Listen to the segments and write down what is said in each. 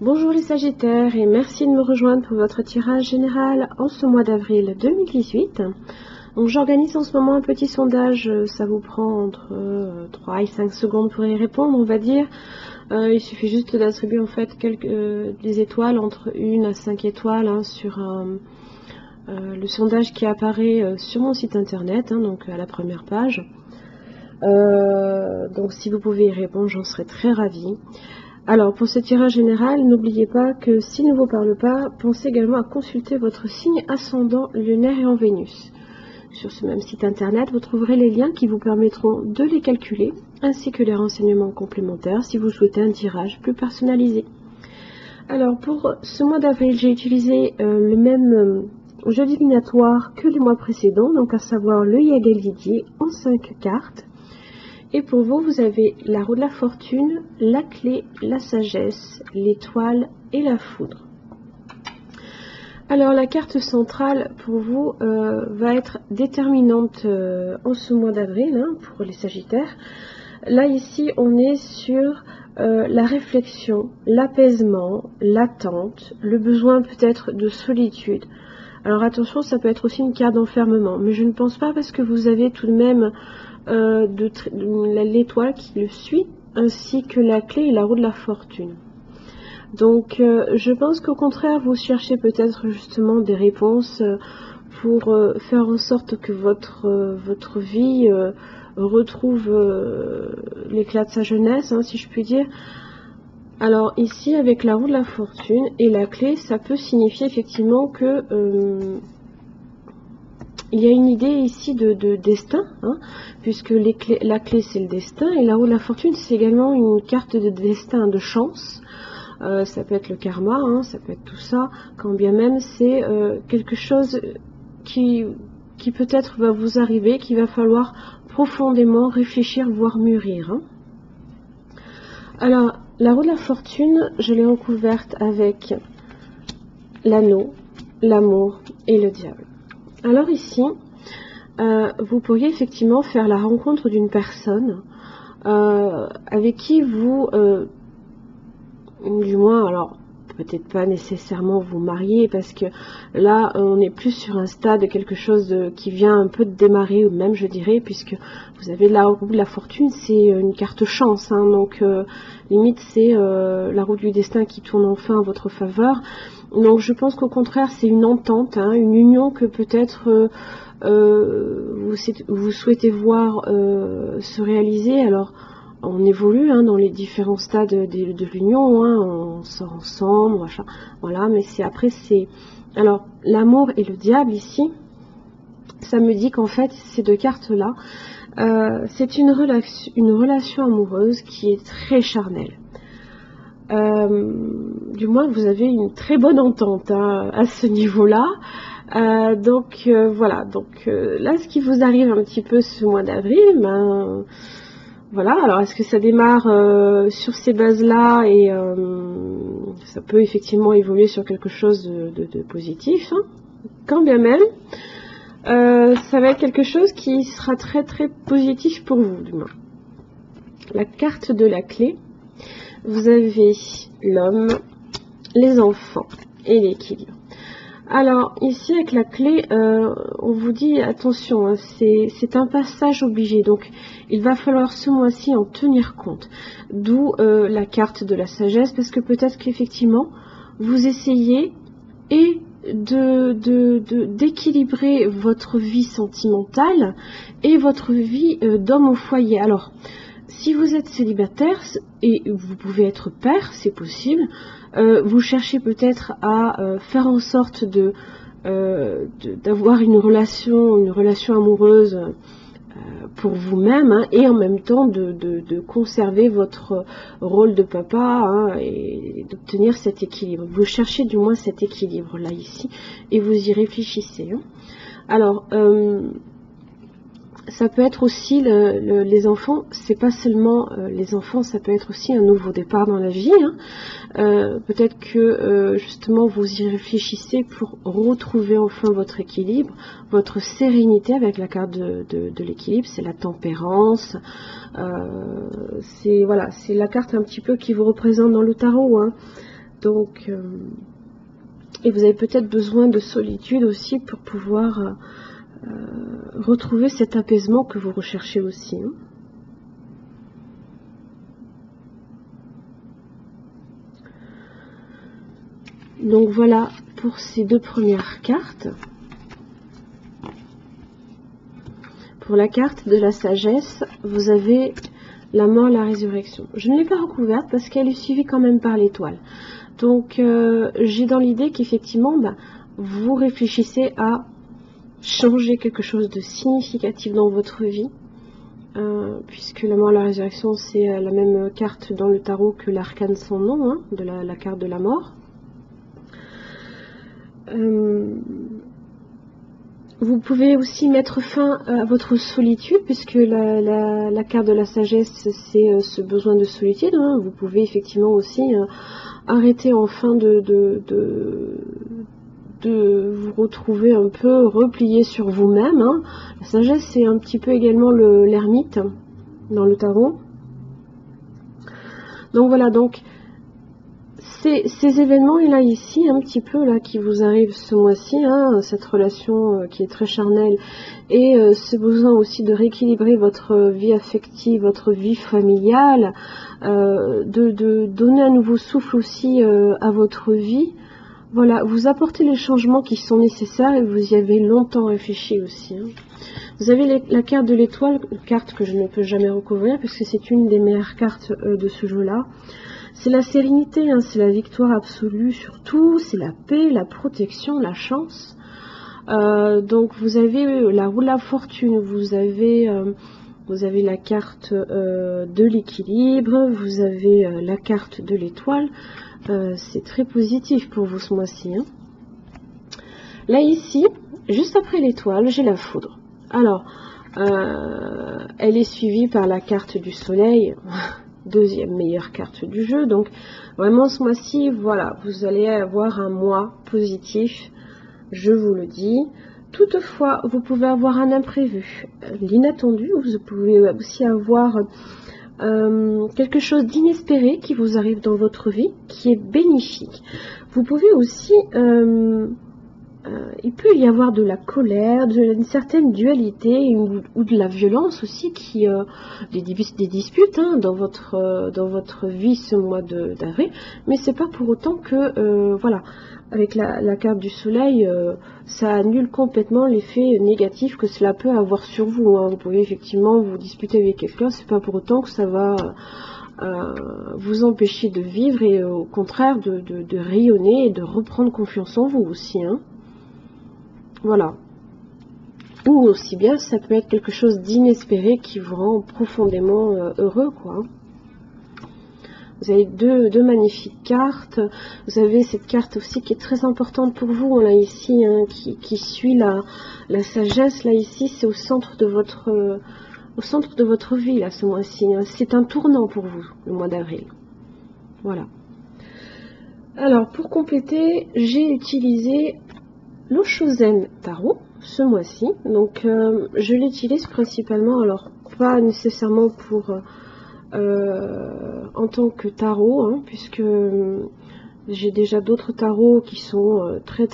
Bonjour les Sagittaires et merci de me rejoindre pour votre tirage général en ce mois d'avril 2018. Donc j'organise en ce moment un petit sondage, ça vous prend entre 3 et 5 secondes pour y répondre, on va dire. Il suffit juste d'attribuer en fait des étoiles entre 1 à 5 étoiles sur le sondage qui apparaît sur mon site internet, donc à la première page. Donc si vous pouvez y répondre, j'en serais très ravie. Alors pour ce tirage général, n'oubliez pas que s'il ne vous parle pas, pensez également à consulter votre signe ascendant lunaire et en Vénus. Sur ce même site internet, vous trouverez les liens qui vous permettront de les calculer, ainsi que les renseignements complémentaires si vous souhaitez un tirage plus personnalisé. Alors pour ce mois d'avril, j'ai utilisé le même jeu divinatoire que les mois précédents, donc à savoir l'œil et Didier en 5 cartes. Et pour vous, vous avez la roue de la fortune, la clé, la sagesse, l'étoile et la foudre. Alors la carte centrale pour vous va être déterminante en ce mois d'avril pour les Sagittaires. Là ici on est sur la réflexion, l'apaisement, l'attente, le besoin peut-être de solitude. Alors attention, ça peut être aussi une carte d'enfermement, mais je ne pense pas parce que vous avez tout de même l'étoile qui le suit, ainsi que la clé et la roue de la fortune. Donc je pense qu'au contraire vous cherchez peut-être justement des réponses pour faire en sorte que votre vie retrouve l'éclat de sa jeunesse, si je puis dire. Alors ici avec la roue de la fortune et la clé, ça peut signifier effectivement que il y a une idée ici de destin, puisque la clé c'est le destin et la roue de la fortune c'est également une carte de destin, de chance. Ça peut être le karma, ça peut être tout ça, quand bien même c'est quelque chose qui peut-être va vous arriver, qu'il va falloir profondément réfléchir, voire mûrir. Alors, la roue de la fortune, je l'ai recouverte avec l'anneau, l'amour et le diable. Alors ici, vous pourriez effectivement faire la rencontre d'une personne avec qui vous, du moins, alors peut-être pas nécessairement vous marier, parce que là on est plus sur un stade de quelque chose qui vient un peu de démarrer, ou même je dirais, puisque vous avez la roue de la fortune, c'est une carte chance, donc limite c'est la roue du destin qui tourne enfin en votre faveur. Donc je pense qu'au contraire c'est une entente, une union que peut-être vous souhaitez voir se réaliser. Alors on évolue dans les différents stades de l'union, on sort ensemble, voilà, mais alors l'amour et le diable ici, ça me dit qu'en fait ces deux cartes là, c'est une relation amoureuse qui est très charnelle. Du moins vous avez une très bonne entente à ce niveau là. Donc voilà, là ce qui vous arrive un petit peu ce mois d'avril, voilà, alors est-ce que ça démarre sur ces bases-là et ça peut effectivement évoluer sur quelque chose de positif, quand bien même, ça va être quelque chose qui sera très très positif pour vous, du moins. La carte de la clé, vous avez l'homme, les enfants et l'équilibre. Alors ici avec la clé, on vous dit attention, c'est un passage obligé, donc il va falloir ce mois-ci en tenir compte, d'où la carte de la sagesse, parce que peut-être qu'effectivement vous essayez et d'équilibrer votre vie sentimentale et votre vie d'homme au foyer. Alors si vous êtes célibataire, et vous pouvez être père, c'est possible, vous cherchez peut-être à faire en sorte d'avoir une relation amoureuse pour vous-même, et en même temps de conserver votre rôle de papa et d'obtenir cet équilibre. Vous cherchez du moins cet équilibre là ici et vous y réfléchissez. Alors ça peut être aussi les enfants, c'est pas seulement les enfants, ça peut être aussi un nouveau départ dans la vie. Peut-être que justement vous y réfléchissez pour retrouver enfin votre équilibre, votre sérénité avec la carte de l'équilibre, c'est la tempérance. C'est la carte un petit peu qui vous représente dans le tarot. Donc, et vous avez peut-être besoin de solitude aussi pour pouvoir retrouver cet apaisement que vous recherchez aussi. Hein. Donc voilà pour ces deux premières cartes. Pour la carte de la sagesse, vous avez la mort, la résurrection. Je ne l'ai pas recouverte parce qu'elle est suivie quand même par l'étoile. Donc j'ai dans l'idée qu'effectivement, vous réfléchissez à changer quelque chose de significatif dans votre vie. Puisque la mort, la résurrection, c'est la même carte dans le tarot que l'arcane sans nom, hein, de la carte de la mort. Vous pouvez aussi mettre fin à votre solitude, puisque la carte de la sagesse, c'est ce besoin de solitude. Hein. Vous pouvez effectivement aussi arrêter enfin de vous retrouver un peu replié sur vous-même. Hein. La sagesse, c'est un petit peu également l'ermite dans le tarot. Donc voilà, donc ces événements et là ici un petit peu là qui vous arrivent ce mois-ci, hein, cette relation qui est très charnelle et ce besoin aussi de rééquilibrer votre vie affective, votre vie familiale, de donner un nouveau souffle aussi à votre vie. Voilà, vous apportez les changements qui sont nécessaires et vous y avez longtemps réfléchi aussi. Hein. Vous avez la carte de l'étoile, une carte que je ne peux jamais recouvrir parce que c'est une des meilleures cartes de ce jeu-là. C'est la sérénité, hein, c'est la victoire absolue sur tout, c'est la paix, la protection, la chance. Donc vous avez la roue de la fortune, vous avez la carte de l'équilibre, vous avez la carte de l'étoile. C'est très positif pour vous ce mois-ci. Hein. Là ici, juste après l'étoile, j'ai la foudre. Alors, elle est suivie par la carte du soleil. Deuxième meilleure carte du jeu, donc vraiment ce mois-ci, voilà, vous allez avoir un mois positif, je vous le dis. Toutefois, vous pouvez avoir un imprévu, l'inattendu, vous pouvez aussi avoir quelque chose d'inespéré qui vous arrive dans votre vie, qui est bénéfique. Vous pouvez aussi il peut y avoir de la colère, une certaine dualité ou de la violence aussi, des disputes hein, dans votre vie ce mois d'avril, mais c'est pas pour autant que voilà, avec la carte du soleil, ça annule complètement l'effet négatif que cela peut avoir sur vous. Hein. Vous pouvez effectivement vous disputer avec quelqu'un, c'est pas pour autant que ça va vous empêcher de vivre et au contraire de rayonner et de reprendre confiance en vous aussi. Hein. Voilà. Ou aussi bien, ça peut être quelque chose d'inespéré qui vous rend profondément heureux, quoi. Vous avez deux magnifiques cartes. Vous avez cette carte aussi qui est très importante pour vous, là, ici, hein, qui suit la sagesse. Là, ici, c'est au centre de votre vie, là, ce mois-ci. Hein. C'est un tournant pour vous, le mois d'avril. Voilà. Alors, pour compléter, j'ai utilisé l'Oshozen Tarot ce mois-ci, donc je l'utilise principalement, alors pas nécessairement pour en tant que tarot, hein, puisque j'ai déjà d'autres tarots qui sont très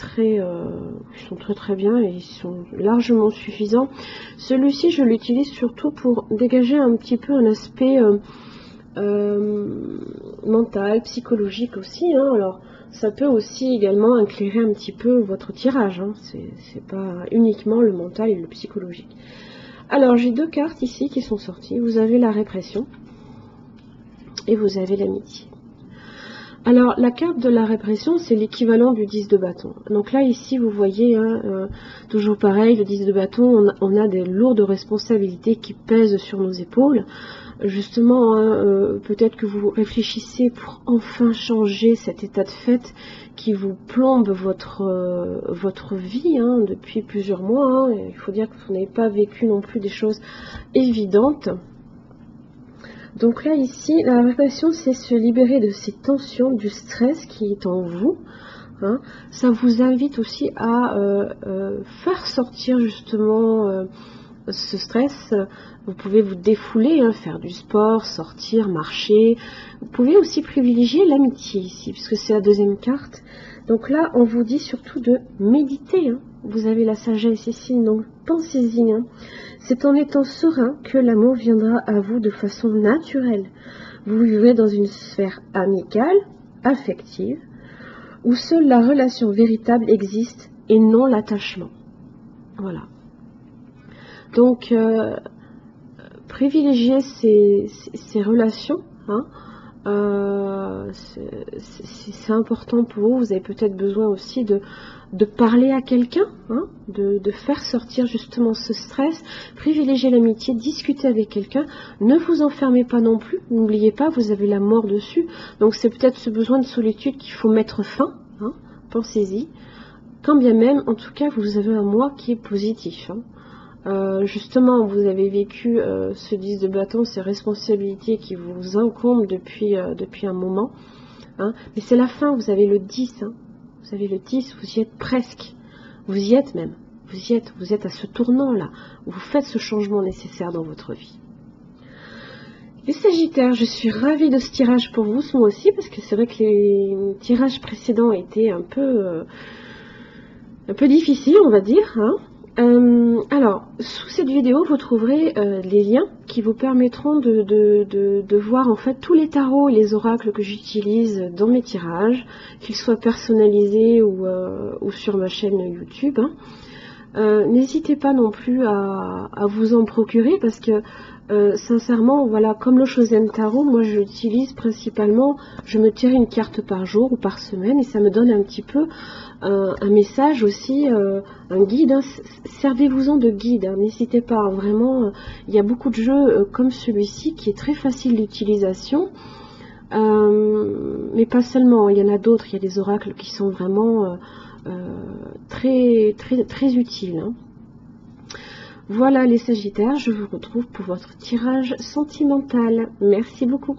bien et ils sont largement suffisants. Celui-ci, je l'utilise surtout pour dégager un petit peu un aspect mental, psychologique aussi. Hein. Alors ça peut aussi également éclairer un petit peu votre tirage. Hein. C'est pas uniquement le mental et le psychologique. Alors j'ai deux cartes ici qui sont sorties. Vous avez la répression et vous avez l'amitié. Alors la carte de la répression, c'est l'équivalent du 10 de bâton. Donc là ici vous voyez, hein, toujours pareil, le 10 de bâton, on a des lourdes responsabilités qui pèsent sur nos épaules. Justement, hein, peut-être que vous réfléchissez pour enfin changer cet état de fait qui vous plombe votre vie hein, depuis plusieurs mois. Hein. Il faut dire que vous n'avez pas vécu non plus des choses évidentes. Donc là, ici, la répression, c'est se libérer de ces tensions, du stress qui est en vous. Hein. Ça vous invite aussi à faire sortir justement ce stress, vous pouvez vous défouler, hein, faire du sport, sortir, marcher. Vous pouvez aussi privilégier l'amitié ici, puisque c'est la deuxième carte. Donc là, on vous dit surtout de méditer. Hein. Vous avez la sagesse ici, donc pensez-y. Hein. C'est en étant serein que l'amour viendra à vous de façon naturelle. Vous vivrez dans une sphère amicale, affective, où seule la relation véritable existe et non l'attachement. Voilà. Donc, privilégier ces relations, hein, c'est important pour vous. Vous avez peut-être besoin aussi de parler à quelqu'un, hein, de faire sortir justement ce stress. Privilégiez l'amitié, discutez avec quelqu'un. Ne vous enfermez pas non plus. N'oubliez pas, vous avez la mort dessus. Donc c'est peut-être ce besoin de solitude qu'il faut mettre fin. Hein, pensez-y. Quand bien même, en tout cas, vous avez un moi qui est positif. Hein. Justement, vous avez vécu ce 10 de bâton, ces responsabilités qui vous incombent depuis un moment. Hein. Mais c'est la fin, vous avez le 10. Hein. Vous avez le 10, vous y êtes presque. Vous y êtes même. Vous êtes à ce tournant-là. Où vous faites ce changement nécessaire dans votre vie. Les Sagittaires, je suis ravie de ce tirage pour vous, ce mois aussi, parce que c'est vrai que les tirages précédents étaient un peu difficiles, on va dire. Hein. Alors, sous cette vidéo, vous trouverez les liens qui vous permettront de voir en fait tous les tarots et les oracles que j'utilise dans mes tirages, qu'ils soient personnalisés ou sur ma chaîne YouTube. Hein. N'hésitez pas non plus à vous en procurer parce que sincèrement, voilà, comme le Shozen Tarot, moi je l'utilise principalement, je me tire une carte par jour ou par semaine et ça me donne un petit peu un message aussi, un guide. Hein. Servez-vous-en de guide, hein. N'hésitez pas, hein. Vraiment, il y a beaucoup de jeux comme celui-ci qui est très facile d'utilisation, mais pas seulement, il y en a d'autres, il y a des oracles qui sont vraiment très utiles. Hein. Voilà les Sagittaires, je vous retrouve pour votre tirage sentimental. Merci beaucoup.